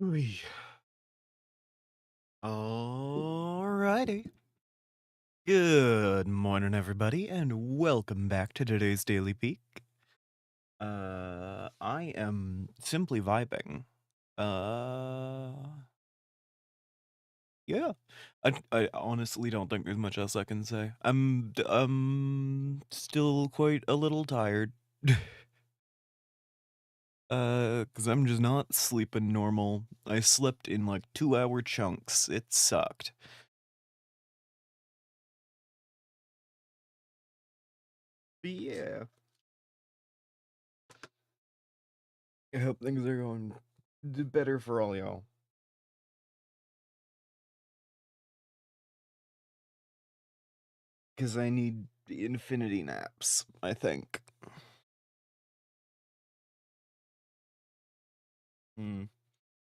Ooh. Alrighty. Good morning, everybody, and welcome back to today's Daily Peak. I am simply vibing. Uh, yeah. I honestly don't think there's much else I can say. I'm still quite a little tired. 'Cause I'm just not sleeping normal. I slept in like 2-hour chunks. It sucked. But yeah. I hope things are going better for all y'all. Because I need infinity naps, I think. Hmm.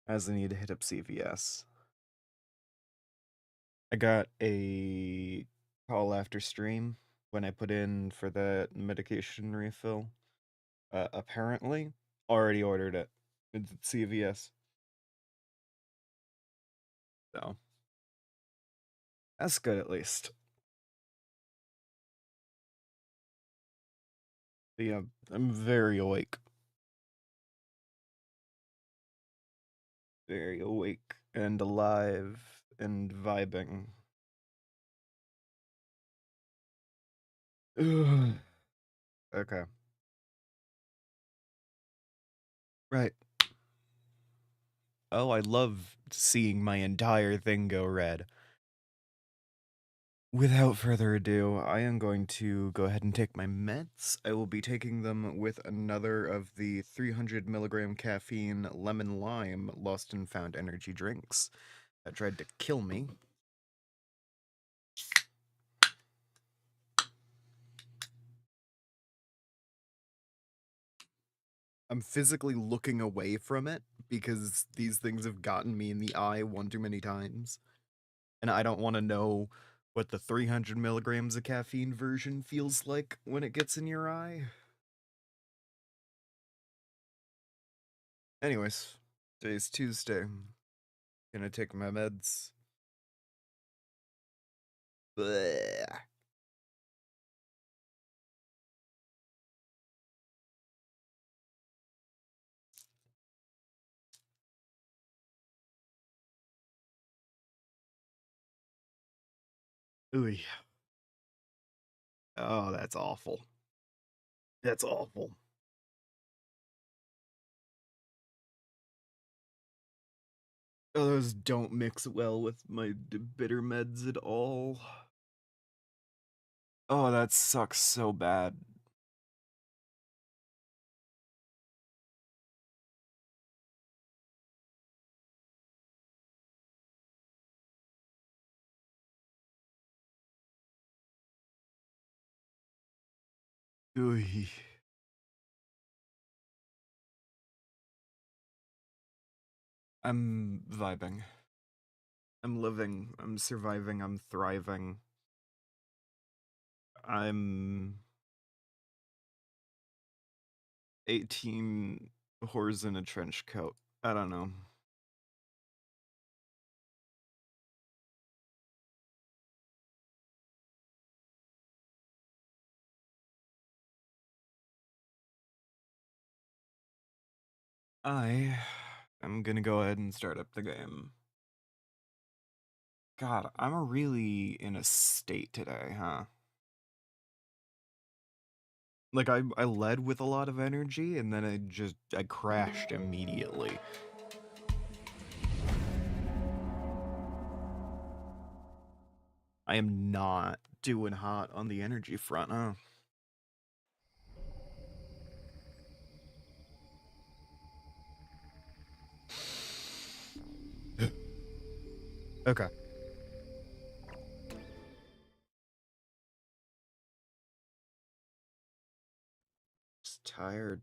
As I need to hit up CVS. I got a call after stream when I put in for that medication refill. Apparently, already ordered it. It's at CVS. So, that's good at least. But yeah, I'm very awake. Very awake and alive and vibing. Okay. Right. Oh, I love seeing my entire thing go red. Without further ado, I am going to go ahead and take my meds. I will be taking them with another of the 300 milligram caffeine lemon lime lost and found energy drinks that tried to kill me. I'm physically looking away from it because these things have gotten me in the eye one too many times. And I don't want to know what the 300 milligrams of caffeine version feels like when it gets in your eye. Anyways, today's Tuesday. Gonna take my meds. Bleh. Ooh. Oh, that's awful. That's awful. Oh, those don't mix well with my bitter meds at all. Oh, that sucks so bad. Ooh. I'm vibing. I'm living. I'm surviving. I'm thriving. I'm 18 whores in a trench coat. I don't know. I am gonna go ahead and start up the game. God, I'm really in a state today, huh? Like I led with a lot of energy and then I crashed immediately. I am not doing hot on the energy front, huh? Okay. Just tired.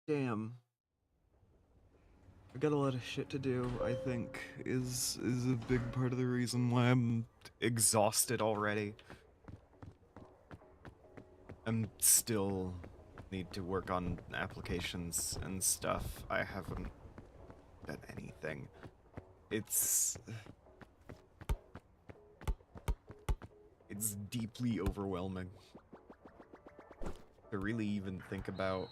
Damn. I got a lot of shit to do, I think, is a big part of the reason why I'm exhausted already. I'm still need to work on applications and stuff. I haven't than anything. It's deeply overwhelming to really even think about.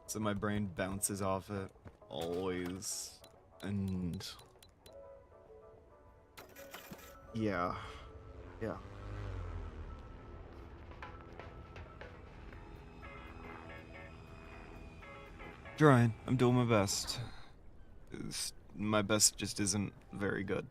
So my brain bounces off it always, and yeah. Trying. I'm doing my best. My best just isn't very good.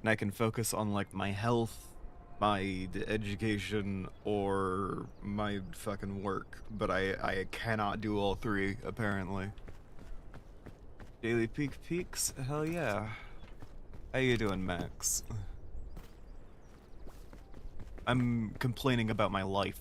And I can focus on like my health, my education, or my fucking work, but I cannot do all three, apparently. Daily peaks? Hell yeah. How you doing, Max? I'm complaining about my life.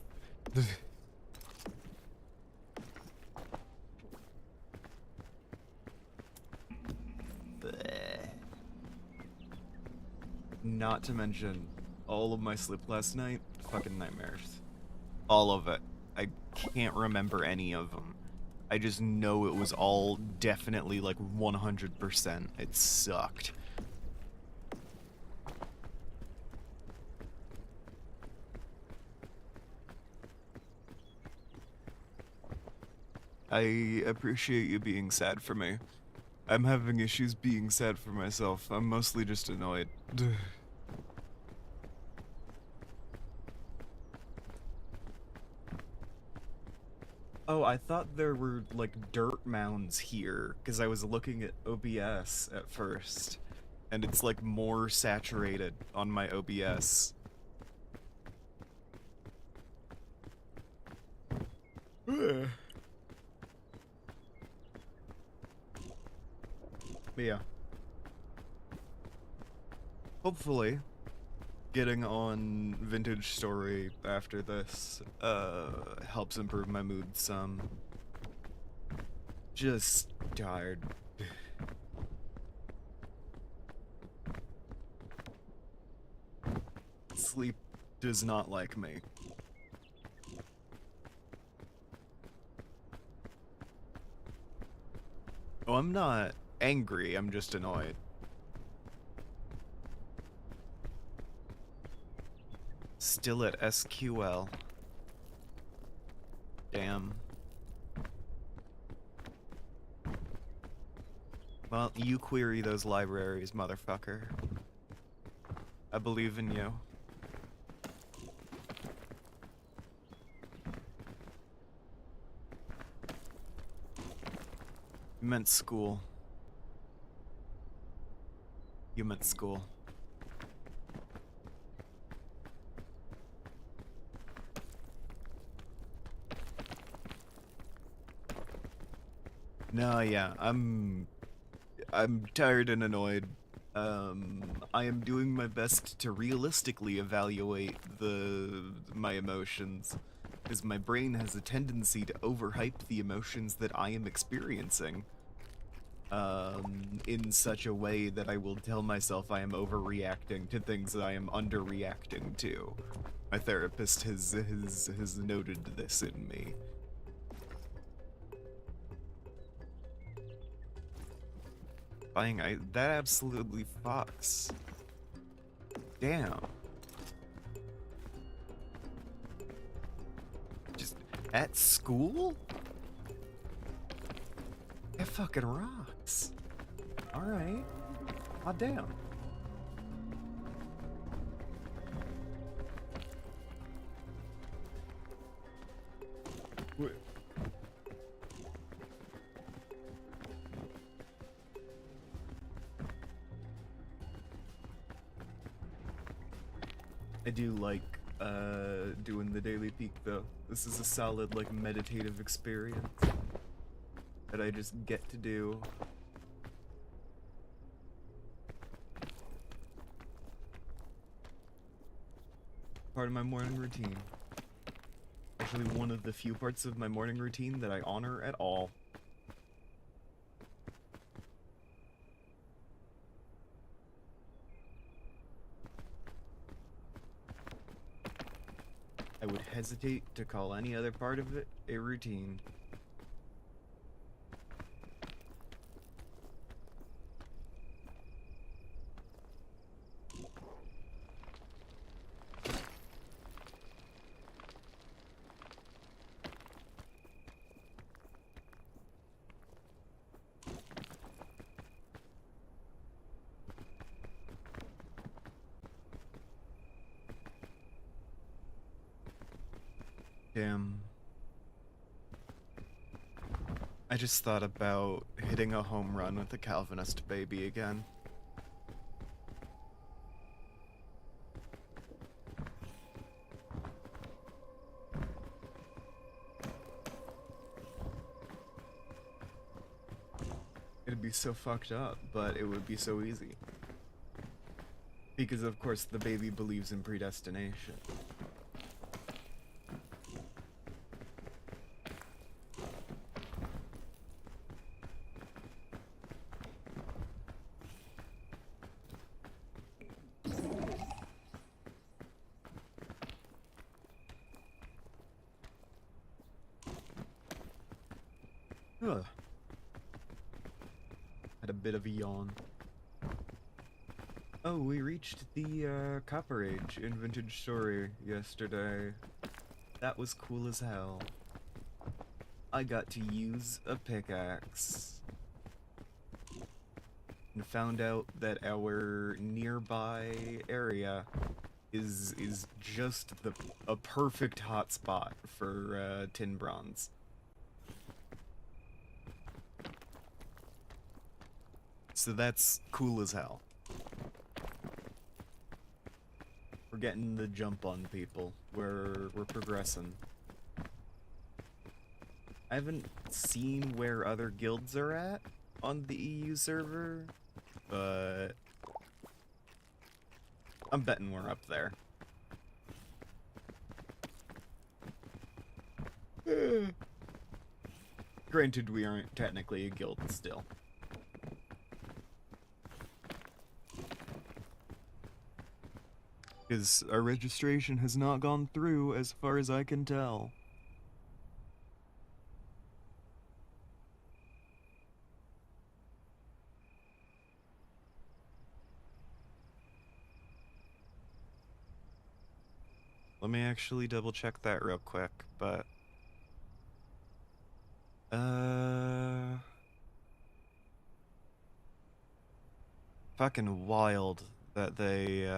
Not to mention, all of my sleep last night, fucking nightmares. All of it. I can't remember any of them. I just know it was all definitely like 100%. It sucked. I appreciate you being sad for me. I'm having issues being sad for myself. I'm mostly just annoyed. Oh, I thought there were like dirt mounds here because I was looking at OBS at first, and it's like more saturated on my OBS. Yeah. Hopefully, getting on Vintage Story after this helps improve my mood some. Just tired. Sleep does not like me. Oh, I'm not angry, I'm just annoyed. Still at SQL. Damn. Well, you query those libraries, motherfucker. I believe in you. You meant school. You meant school. No, yeah, I'm tired and annoyed. I am doing my best to realistically evaluate my emotions, because my brain has a tendency to overhype the emotions that I am experiencing. In such a way that I will tell myself I am overreacting to things that I am underreacting to. My therapist has noted this in me. That absolutely fucks. Damn. Just at school? That fucking rocks. Alright. Aw, damn. Wait. I do like doing the daily peak though. This is a solid like meditative experience that I just get to do. Part of my morning routine. Actually one of the few parts of my morning routine that I honor at all. I would hesitate to call any other part of it a routine. Damn. I just thought about hitting a home run with the Calvinist baby again. It'd be so fucked up, but it would be so easy. Because of course the baby believes in predestination. Ugh. Had a bit of a yawn. Oh, we reached the Copper Age in Vintage Story yesterday. That was cool as hell. I got to use a pickaxe. And found out that our nearby area is just a perfect hotspot for tin bronze. So that's cool as hell. We're getting the jump on people. We're progressing. I haven't seen where other guilds are at on the EU server, but I'm betting we're up there. Granted, we aren't technically a guild still. Because our registration has not gone through as far as I can tell. Let me actually double check that real quick, but... Fucking wild that they,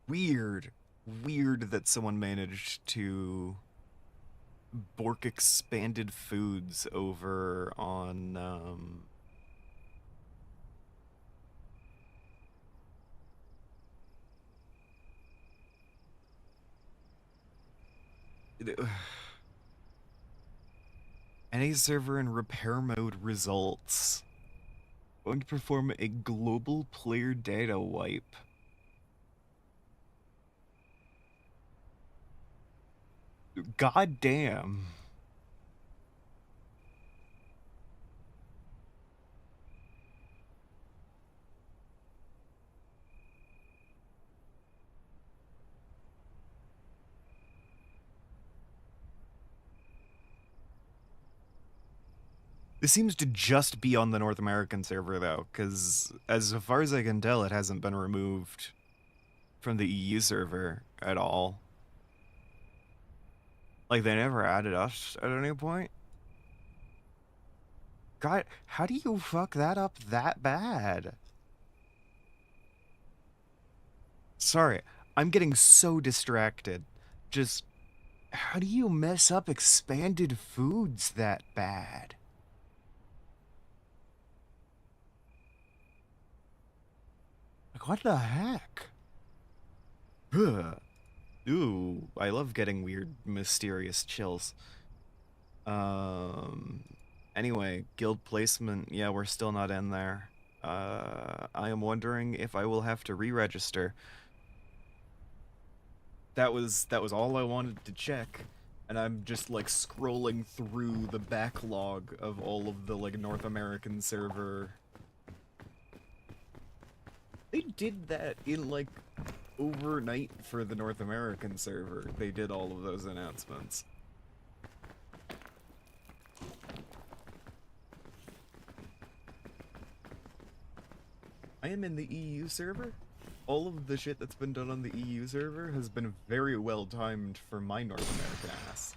Weird that someone managed to bork expanded foods over on, any server in repair mode results. Going to perform a global player data wipe. God damn. This seems to just be on the North American server, though, because as far as I can tell, it hasn't been removed from the EU server at all. Like, they never added us at any point. God, how do you fuck that up that bad? Sorry, I'm getting so distracted. Just, how do you mess up expanded foods that bad? Like, what the heck? Ugh. Ooh, I love getting weird, mysterious chills. Anyway, guild placement, yeah, we're still not in there. I am wondering if I will have to re-register. That was all I wanted to check, and I'm just, like, scrolling through the backlog of all of the, like, North American server. They did that in, like, overnight for the North American server. They did all of those announcements. I am in the EU server. All of the shit that's been done on the EU server has been very well timed for my North American ass.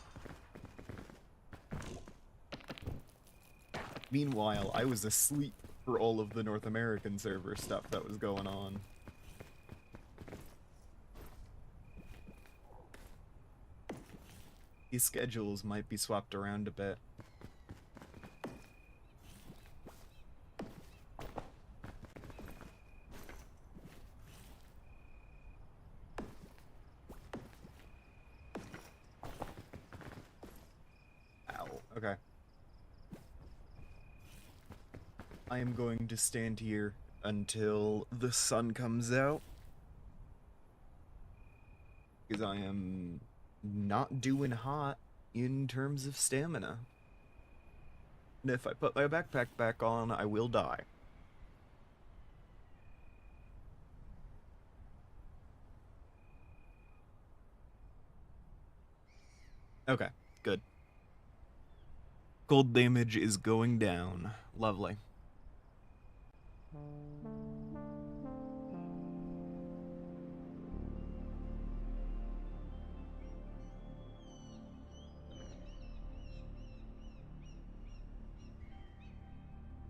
Meanwhile, I was asleep for all of the North American server stuff that was going on. These schedules might be swapped around a bit. Ow, okay. I am going to stand here until the sun comes out, because I am not doing hot in terms of stamina. And if I put my backpack back on, I will die. Okay, good. Cold damage is going down. Lovely.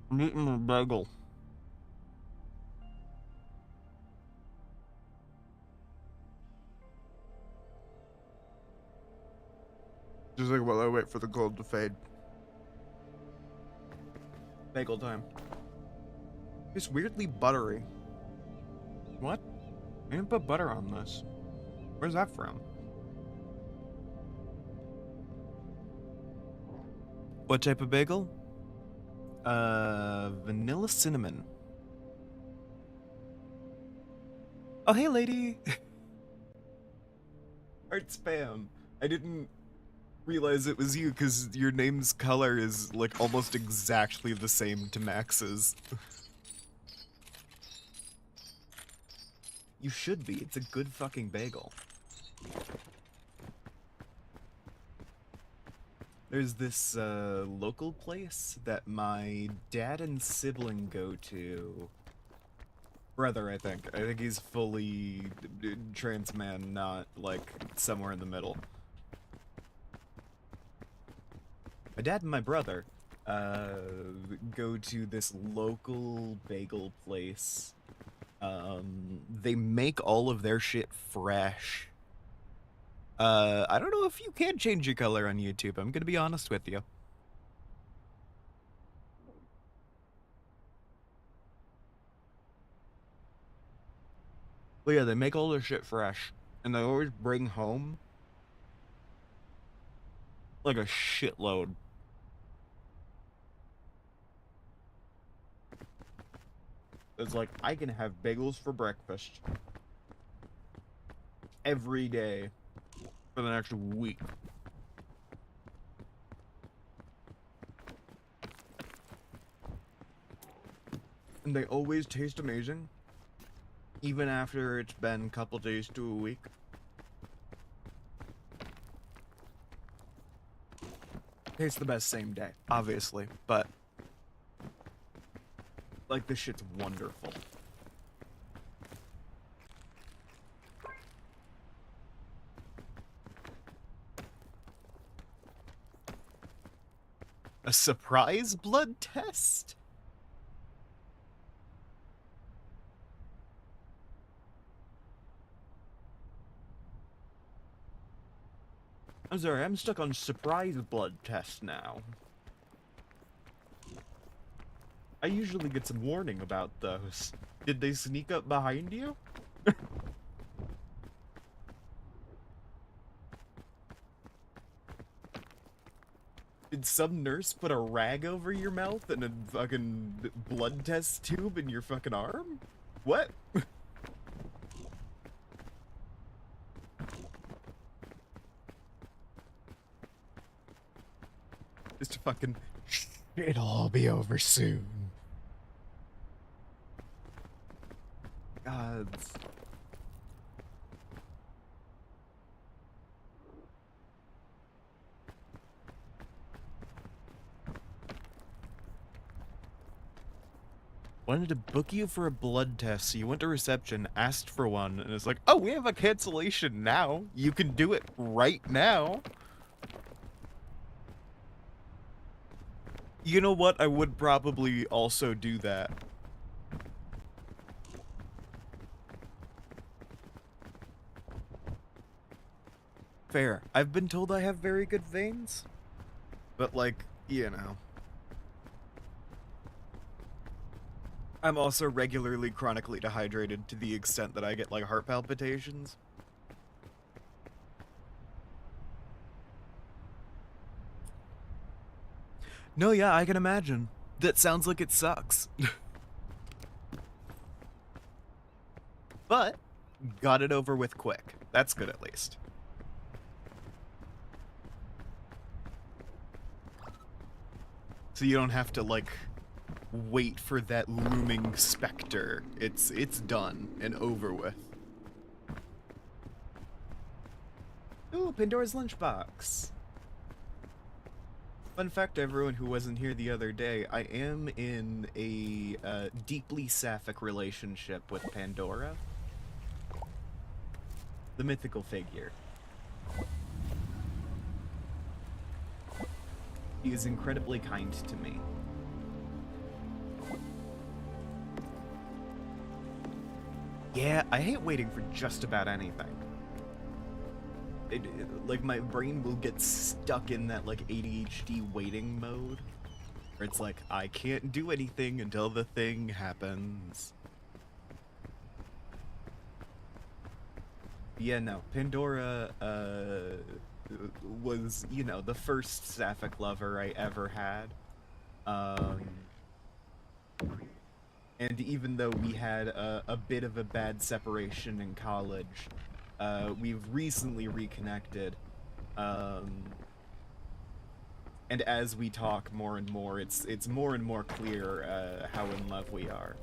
I'm eating a bagel. Just like while I wait for the cold to fade. Bagel time. It's weirdly buttery. What? I didn't put butter on this. Where's that from? What type of bagel? Vanilla cinnamon. Oh, hey, lady! Art spam. I didn't realize it was you because your name's color is like almost exactly the same to Max's. You should be. It's a good fucking bagel. There's this local place that my dad and sibling go to. Brother, I think. I think he's fully trans man, not like somewhere in the middle. My dad and my brother go to this local bagel place. They make all of their shit fresh. I don't know if you can change your color on YouTube. I'm gonna be honest with you. But yeah, they make all their shit fresh. And they always bring home like a shitload. It's like, I can have bagels for breakfast every day for the next week. And they always taste amazing, even after it's been a couple days to a week. Tastes the best same day, obviously, but like, this shit's wonderful. A surprise blood test? I'm sorry, I'm stuck on surprise blood test now. I usually get some warning about those. Did they sneak up behind you? Did some nurse put a rag over your mouth and a fucking blood test tube in your fucking arm? What? Just fucking... It'll all be over soon. Gods. Wanted to book you for a blood test, so you went to reception, asked for one, and it's like, oh, we have a cancellation now. You can do it right now. You know what? I would probably also do that. Fair. I've been told I have very good veins, but like, you know. I'm also regularly chronically dehydrated to the extent that I get like heart palpitations. No, yeah, I can imagine. That sounds like it sucks. But got it over with quick. That's good at least. So you don't have to like wait for that looming specter. It's done and over with. Ooh, Pandora's lunchbox. Fun fact, everyone who wasn't here the other day, I am in a deeply sapphic relationship with Pandora, the mythical figure. He is incredibly kind to me. Yeah, I hate waiting for just about anything. Like, my brain will get stuck in that, like, ADHD waiting mode. Where it's like, I can't do anything until the thing happens. Yeah, no, Pandora, was, you know, the first sapphic lover I ever had. And even though we had a bit of a bad separation in college, we've recently reconnected. And as we talk more and more, it's more and more clear how in love we are.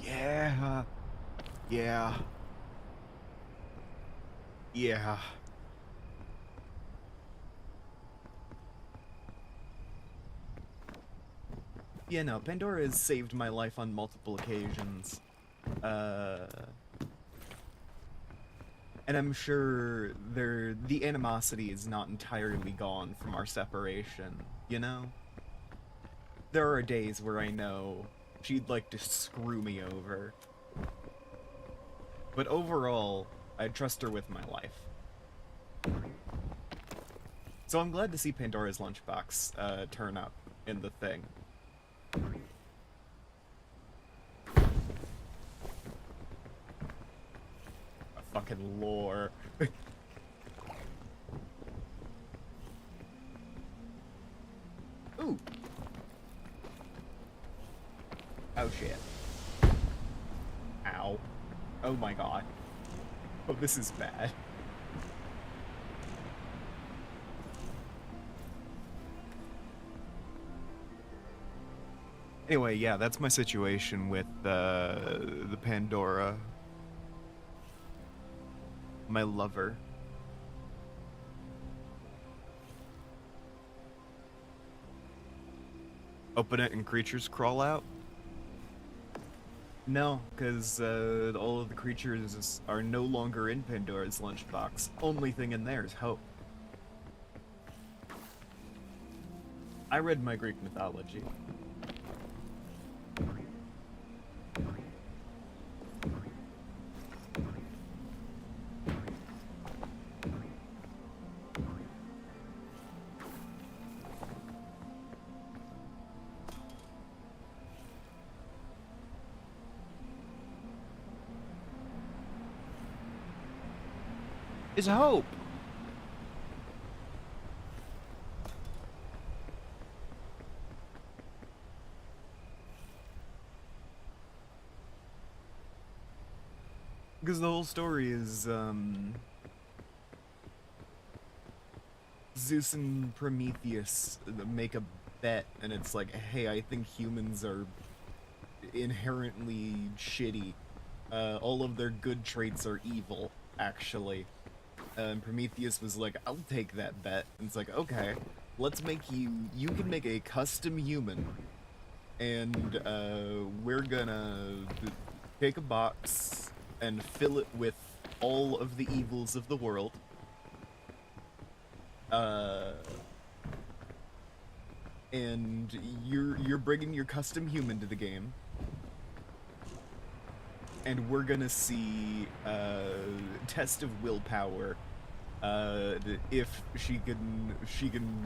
Yeah. Yeah. Yeah. Yeah, no, Pandora has saved my life on multiple occasions. And I'm sure the animosity is not entirely gone from our separation, you know? There are days where I know she'd like to screw me over. But overall, I trust her with my life. So I'm glad to see Pandora's lunchbox turn up in the thing. A fucking lore. Ooh. Oh shit. Ow. Oh my god. Oh, this is bad. Anyway, yeah, that's my situation with the Pandora. My lover. Open it and creatures crawl out? No, because all of the creatures are no longer in Pandora's lunchbox. Only thing in there is hope. I read my Greek mythology. Is hope. Because the whole story is, Zeus and Prometheus make a bet, and it's like, hey, I think humans are inherently shitty. All of their good traits are evil, actually. And Prometheus was like, I'll take that bet. And it's like, okay, let's make you can make a custom human, and we're gonna take a box and fill it with all of the evils of the world. And you're bringing your custom human to the game, and we're gonna see test of willpower. If she can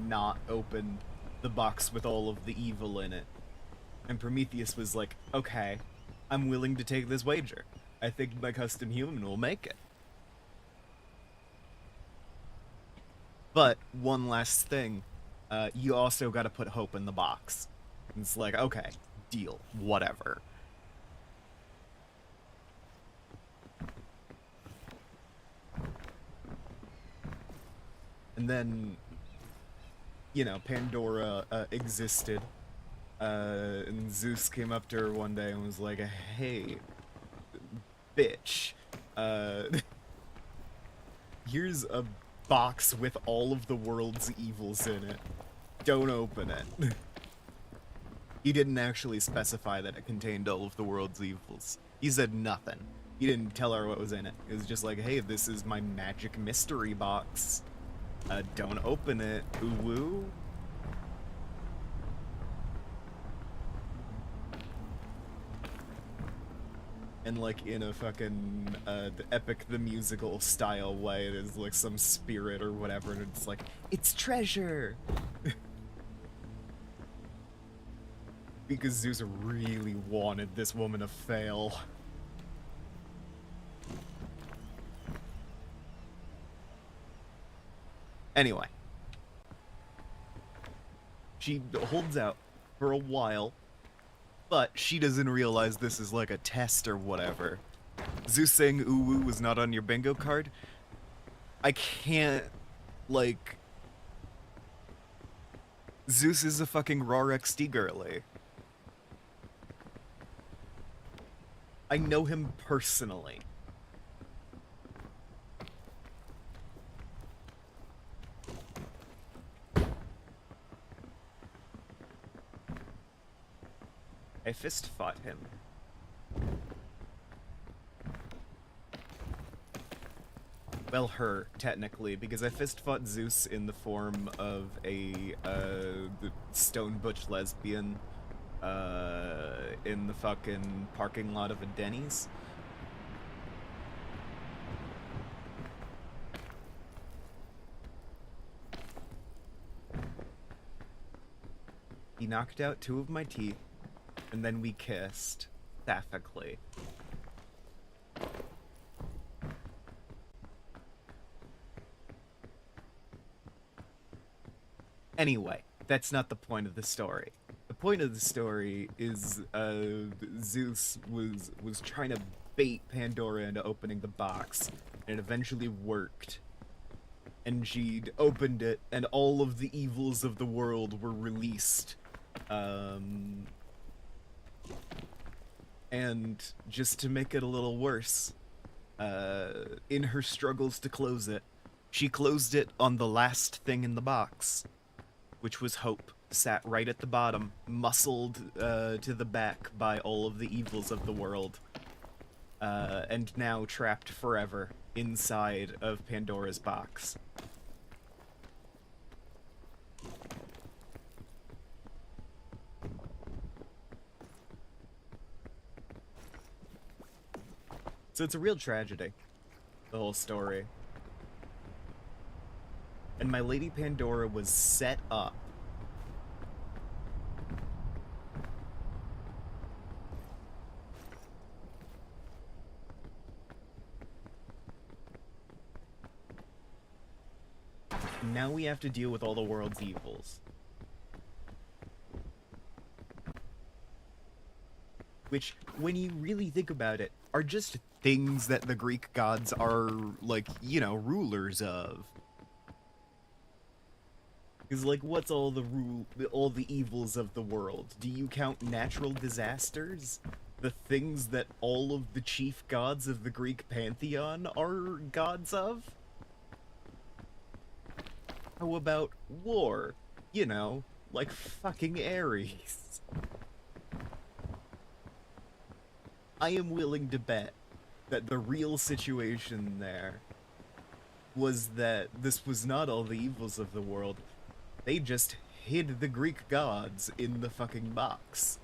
not open the box with all of the evil in it. And Prometheus was like, okay, I'm willing to take this wager. I think my custom human will make it. But one last thing, you also got to put hope in the box. And it's like, okay, deal, whatever. And then, you know, Pandora existed. And Zeus came up to her one day and was like, hey, bitch, here's a box with all of the world's evils in it. Don't open it. He didn't actually specify that it contained all of the world's evils. He said nothing. He didn't tell her what was in it. It was just like, hey, this is my magic mystery box. Don't open it. Ooh woo. And like in a fucking the Epic the Musical style way, there's like some spirit or whatever, and it's like, it's treasure! Because Zeus really wanted this woman to fail. Anyway. She holds out for a while, but she doesn't realize this is like a test or whatever. Zeus saying ooh woo was not on your bingo card? I can't, like... Zeus is a fucking raw XD girly. I know him personally. I fist fought him. Well, her, technically, because I fist fought Zeus in the form of a stone butch lesbian in the fucking parking lot of a Denny's. He knocked out 2 of my teeth, and then we kissed, sapphiccally. Anyway, that's not the point of the story. The point of the story is Zeus was trying to bait Pandora into opening the box, and it eventually worked. And she'd opened it, and all of the evils of the world were released. And just to make it a little worse, in her struggles to close it, she closed it on the last thing in the box, which was hope, sat right at the bottom, muscled to the back by all of the evils of the world, and now trapped forever inside of Pandora's box. So it's a real tragedy, the whole story. And my Lady Pandora was set up now we have to deal with all the world's evils. Which, when you really think about it, are just things that the Greek gods are, like, you know, rulers of. Because, like, what's all the evils of the world? Do you count natural disasters? The things that all of the chief gods of the Greek pantheon are gods of? How about war? You know, like fucking Ares. I am willing to bet that the real situation there was that this was not all the evils of the world. They just hid the Greek gods in the fucking box.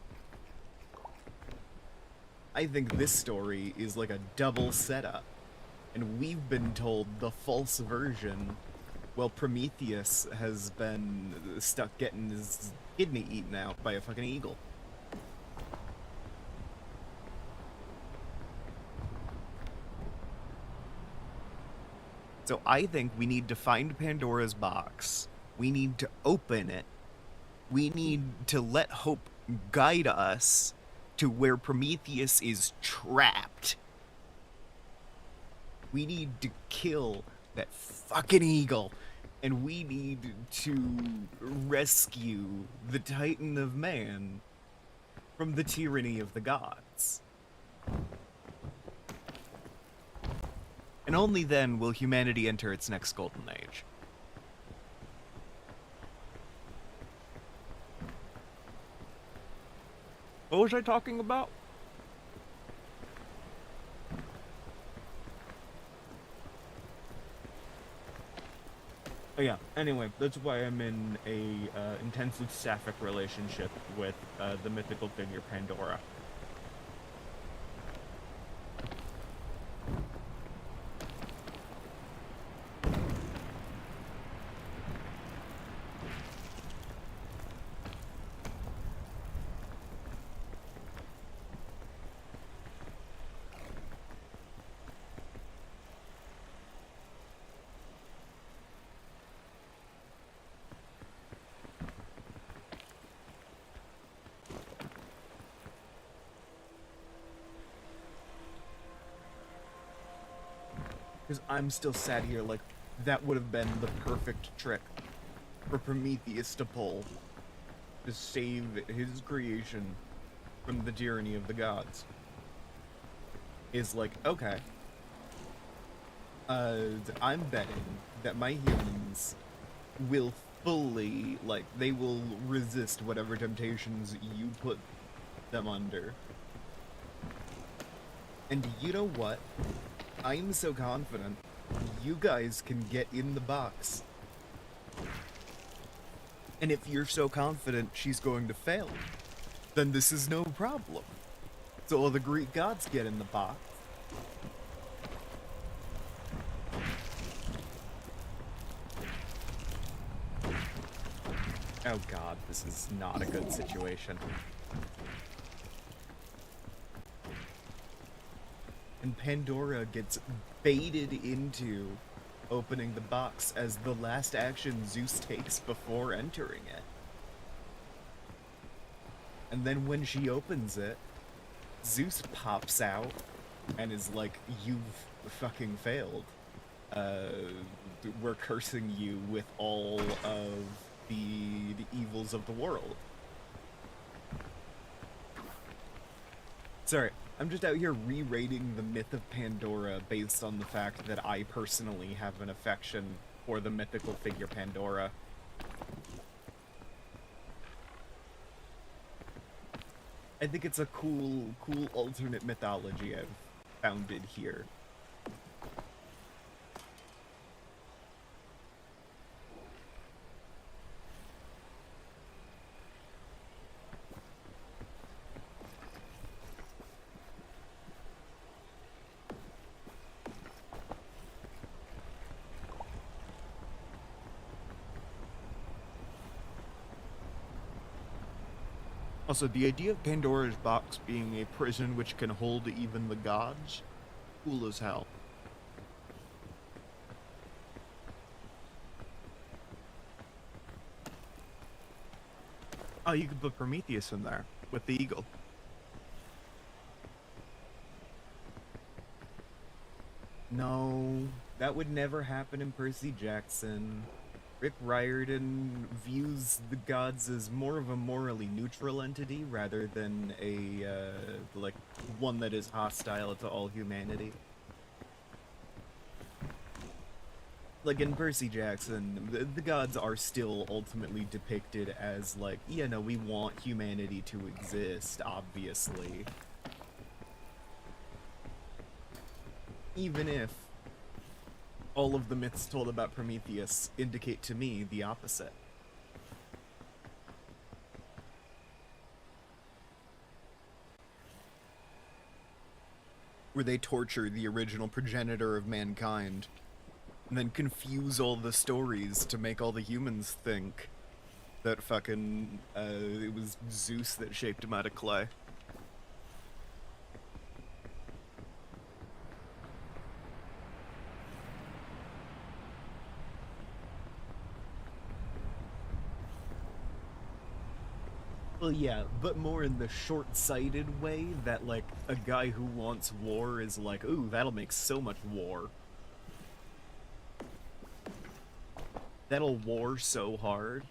I think this story is like a double setup, and we've been told the false version, while Prometheus has been stuck getting his kidney eaten out by a fucking eagle. So I think we need to find Pandora's box. We need to open it. We need to let hope guide us to where Prometheus is trapped. We need to kill that fucking eagle. And we need to rescue the Titan of Man from the tyranny of the gods. And only then will humanity enter its next golden age. What was I talking about? Oh yeah, anyway, that's why I'm in a intensely sapphic relationship with the mythical figure Pandora. Because I'm still sat here like, that would have been the perfect trick for Prometheus to pull to save his creation from the tyranny of the gods. Is like, okay, I'm betting that my humans will fully, like, they will resist whatever temptations you put them under. And you know what? I'm so confident you guys can get in the box. And if you're so confident she's going to fail, then this is no problem. So all the Greek gods get in the box. Oh god, this is not a good situation. And Pandora gets baited into opening the box as the last action Zeus takes before entering it. And then when she opens it, Zeus pops out and is like, "You've fucking failed. We're cursing you with all of the evils of the world." Sorry, I'm just out here re-rating the myth of Pandora based on the fact that I personally have an affection for the mythical figure Pandora. I think it's a cool alternate mythology I've founded here. Also, the idea of Pandora's box being a prison which can hold even the gods, cool as hell. Oh, you could put Prometheus in there with the eagle. No, that would never happen in Percy Jackson. Rick Riordan views the gods as more of a morally neutral entity rather than a, like, one that is hostile to all humanity. Like, in Percy Jackson, the gods are still ultimately depicted as, like, yeah, no, we want humanity to exist, obviously. Even if all of the myths told about Prometheus indicate to me the opposite. Where they torture the original progenitor of mankind and then confuse all the stories to make all the humans think that fucking, it was Zeus that shaped him out of clay. Well, yeah, but more in the short-sighted way that, like, a guy who wants war is like, ooh, that'll make so much war. That'll war so hard.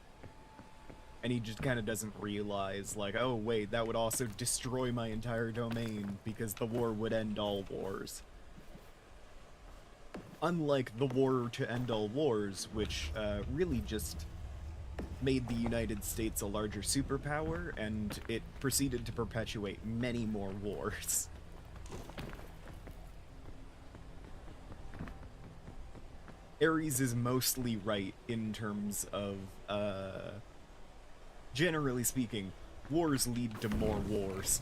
And he just kind of doesn't realize, like, oh, wait, that would also destroy my entire domain because the war would end all wars. Unlike the war to end all wars, which really just made the United States a larger superpower, and it proceeded to perpetuate many more wars. Ares is mostly right in terms of, generally speaking, wars lead to more wars.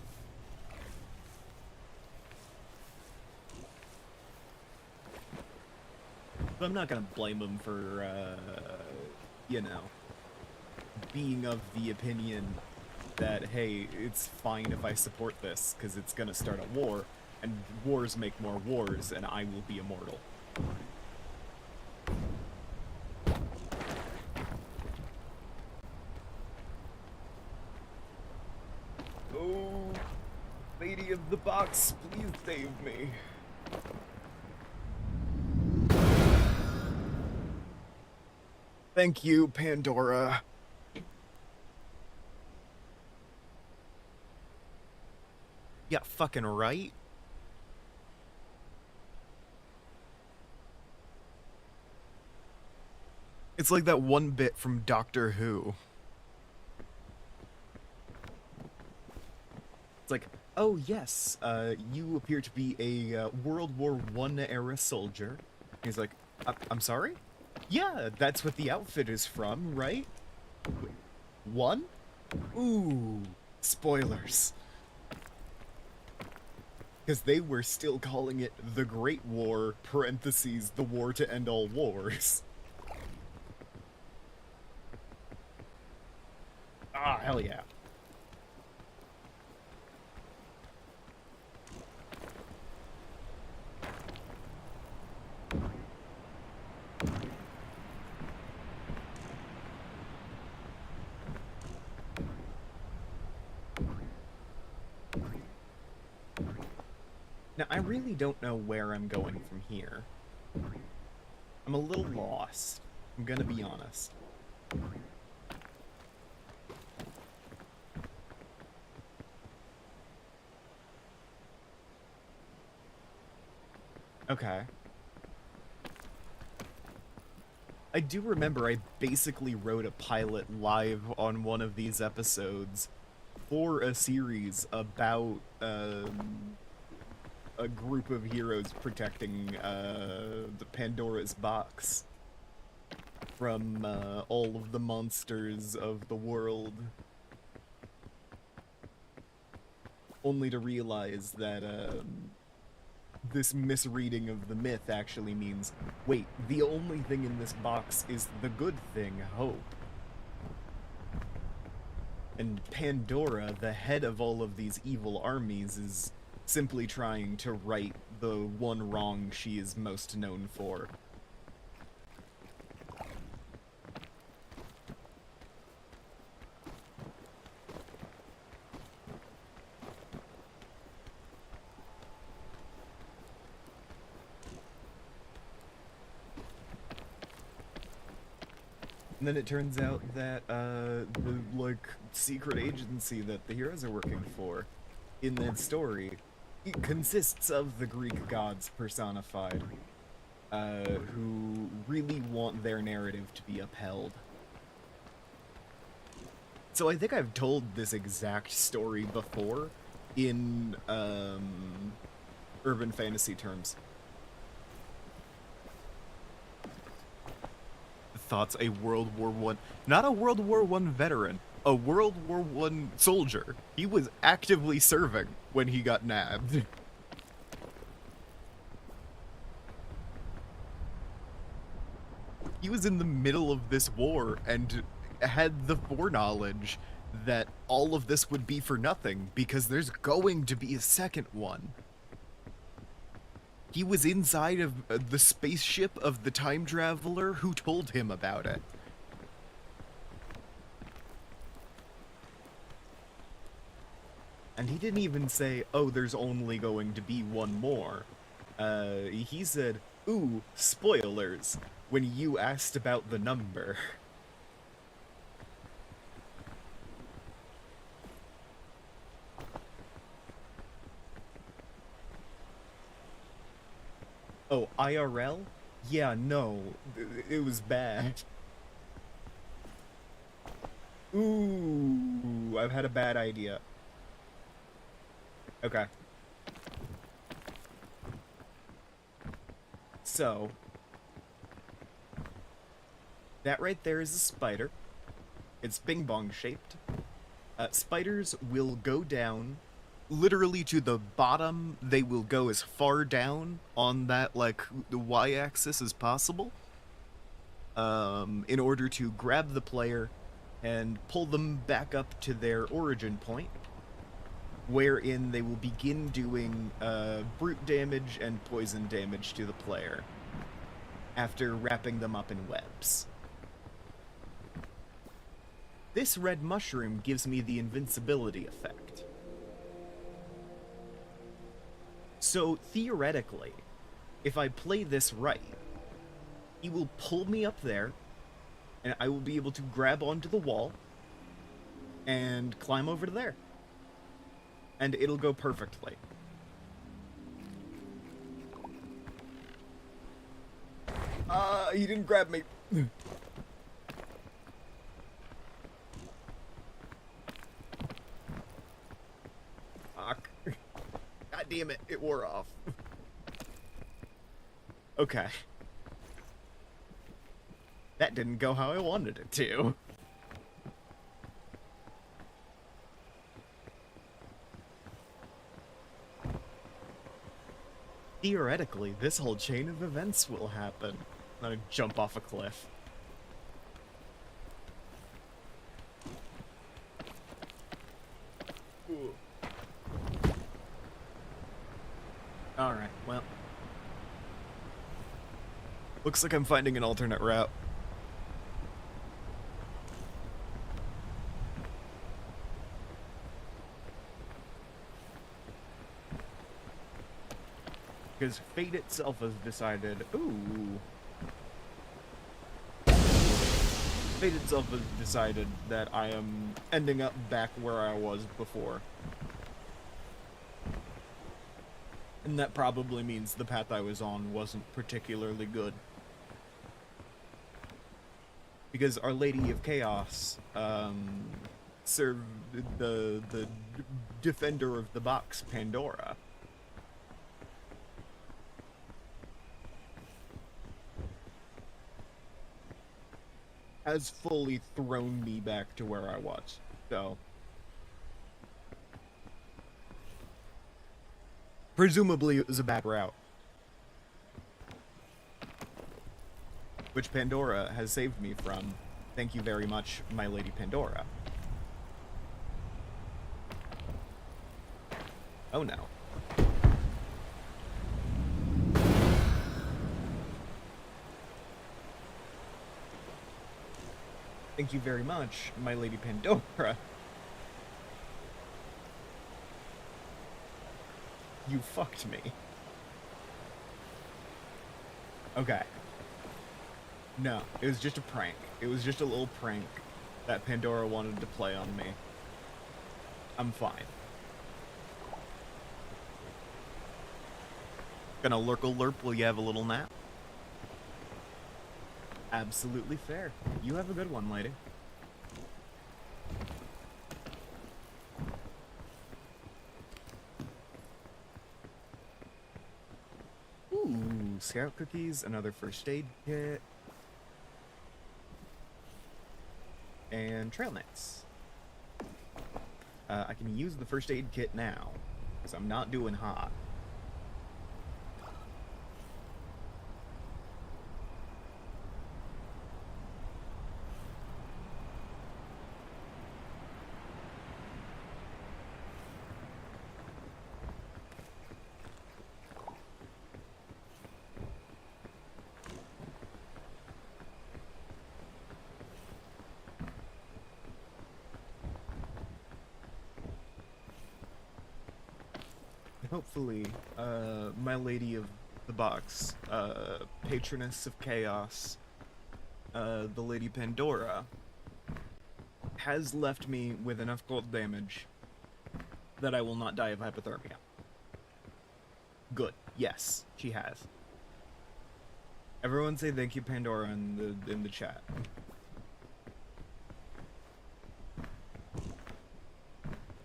But I'm not gonna blame him for, you know, being of the opinion that, hey, it's fine if I support this, because it's gonna start a war, and wars make more wars, and I will be immortal. Oh, lady of the box, please save me. Thank you, Pandora. Yeah, fucking right. It's like that one bit from Doctor Who. It's like, oh yes, you appear to be a World War I era soldier. And he's like, I'm sorry? Yeah, that's what the outfit is from, right? Wait, one? Ooh, spoilers. Because they were still calling it the Great War, parentheses, the war to end all wars. Ah, hell yeah. Now, I really don't know where I'm going from here. I'm a little lost. I'm gonna be honest. Okay. I do remember I basically wrote a pilot live on one of these episodes for a series about, a group of heroes protecting, the Pandora's box from, all of the monsters of the world. Only to realize that, this misreading of the myth actually means, wait, the only thing in this box is the good thing, hope. And Pandora, the head of all of these evil armies, is simply trying to right the one wrong she is most known for. And then it turns out that, the, like, secret agency that the heroes are working for in that story, it consists of the Greek gods personified, who really want their narrative to be upheld. So I think I've told this exact story before in, urban fantasy terms. thoughts a World War One, not a World War One veteran, a World War One soldier. He was actively serving when he got nabbed. He was in the middle of this war and had the foreknowledge that all of this would be for nothing because there's going to be a second one. He was inside of the spaceship of the time traveler who told him about it. And he didn't even say, oh, there's only going to be one more. He said, ooh, spoilers, when you asked about the number. Oh, IRL? Yeah, no, it was bad. Ooh, I've had a bad idea. Okay. So, that right there is a spider. It's bing bong shaped. Spiders will go down literally to the bottom. They will go as far down on that, like, the y-axis as possible, in order to grab the player and pull them back up to their origin point, wherein they will begin doing brute damage and poison damage to the player after wrapping them up in webs. This red mushroom gives me the invincibility effect. So, theoretically, if I play this right, he will pull me up there, and I will be able to grab onto the wall and climb over to there. And it'll go perfectly. He didn't grab me. Fuck. God damn it, it wore off. Okay. That didn't go how I wanted it to. Theoretically, this whole chain of events will happen. I'm gonna jump off a cliff. Alright, well. Looks like I'm finding an alternate route. Because fate itself has decided, ooh. Fate itself has decided that I am ending up back where I was before. And that probably means the path I was on wasn't particularly good. Because Our Lady of Chaos served the defender of the box, Pandora. Has fully thrown me back to where I was, so. Presumably it was a bad route. Which Pandora has saved me from. Thank you very much, my Lady Pandora. Oh no. Thank you very much, my Lady Pandora. You fucked me. Okay. No, it was just a prank. It was just a little prank that Pandora wanted to play on me. I'm fine. Gonna lurkle-lurp while you have a little nap? Absolutely fair. You have a good one, lady. Ooh, scout cookies, another first aid kit. and trail mix. I can use the first aid kit now, because I'm not doing hot. Hopefully, my lady of the box, patroness of chaos, the Lady Pandora, has left me with enough cold damage that I will not die of hypothermia. Good. Yes, she has. Everyone say thank you, Pandora, in the chat.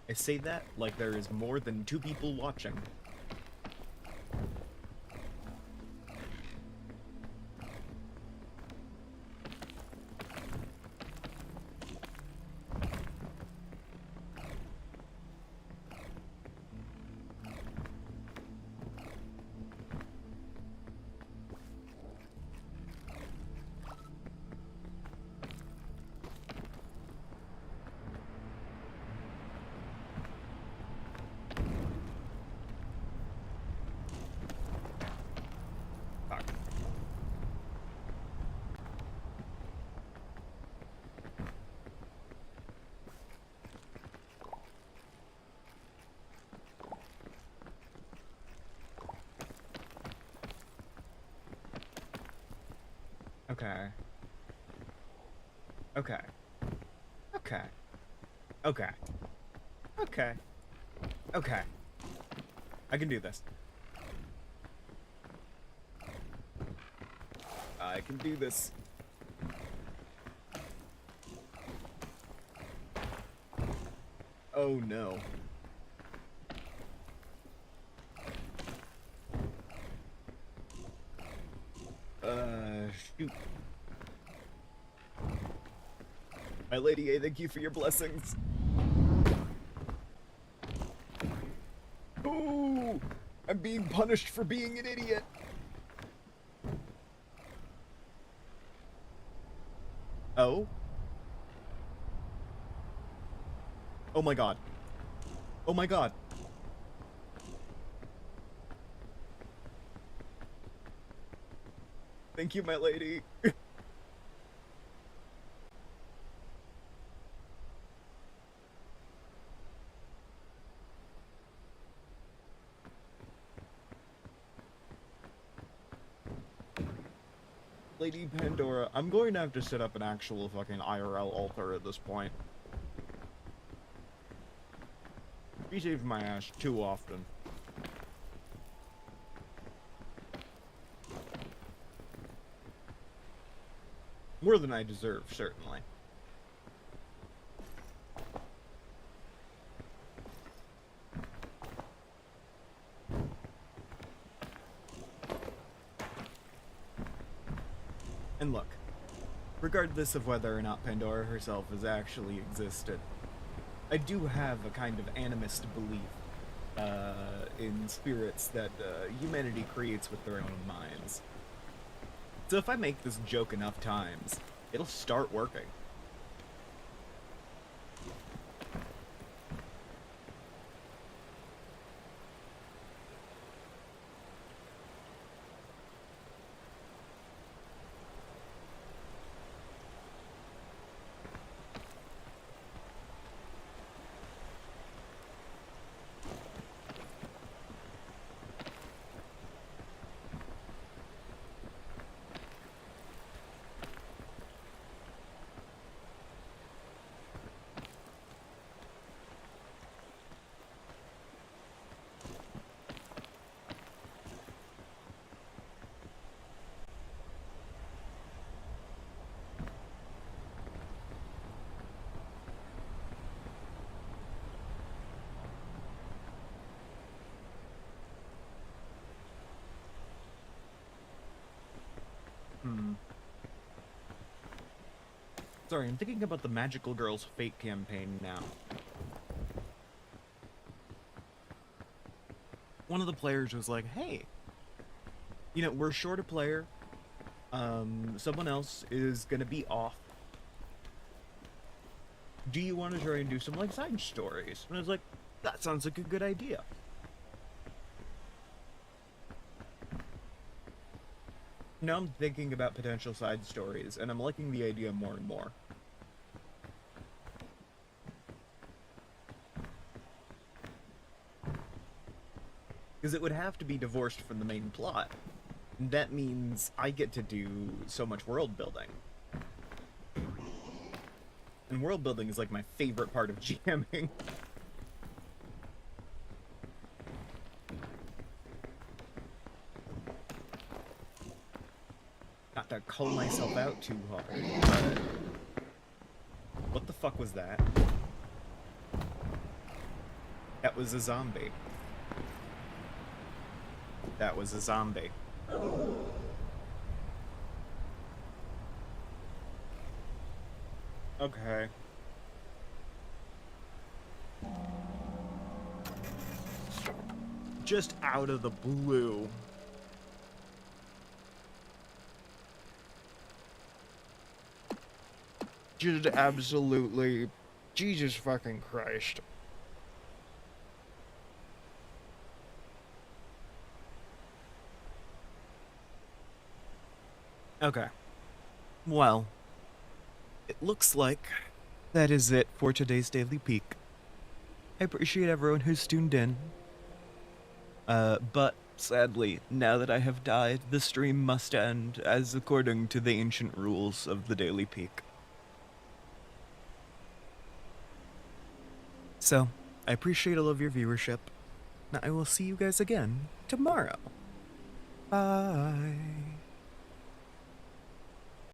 I say that like there is more than 2 people watching. Okay. Okay. Okay. Okay. Okay. Okay. I can do this. I can do this. Oh no. Shoot. My lady A, thank you for your blessings. Ooh! I'm being punished for being an idiot. Oh? Oh my god. Oh my god. Thank you, my lady. Lady Pandora, I'm going to have to set up an actual fucking IRL altar at this point. She saved my ass too often. More than I deserve, certainly. And look, regardless of whether or not Pandora herself has actually existed, I do have a kind of animist belief in spirits that humanity creates with their own minds. So if I make this joke enough times, it'll start working. Sorry, I'm thinking about the Magical Girls Fate campaign now. One of the players was like, hey, you know, we're short a player. Someone else is gonna be off. Do you want to try and do some, like, side stories? And I was like, that sounds like a good idea. Now I'm thinking about potential side stories, and I'm liking the idea more and more. Because it would have to be divorced from the main plot. That means I get to do so much world building. And world building is like my favorite part of GMing. Not to call myself out too hard, but... What the fuck was that? That was a zombie. That was a zombie. Okay. Just out of the blue. Just absolutely... Jesus fucking Christ. Okay. Well, it looks like that is it for today's Daily Peak. I appreciate everyone who's tuned in. But sadly, now that I have died, the stream must end as according to the ancient rules of the Daily Peak. So, I appreciate all of your viewership. Now I will see you guys again tomorrow. Bye.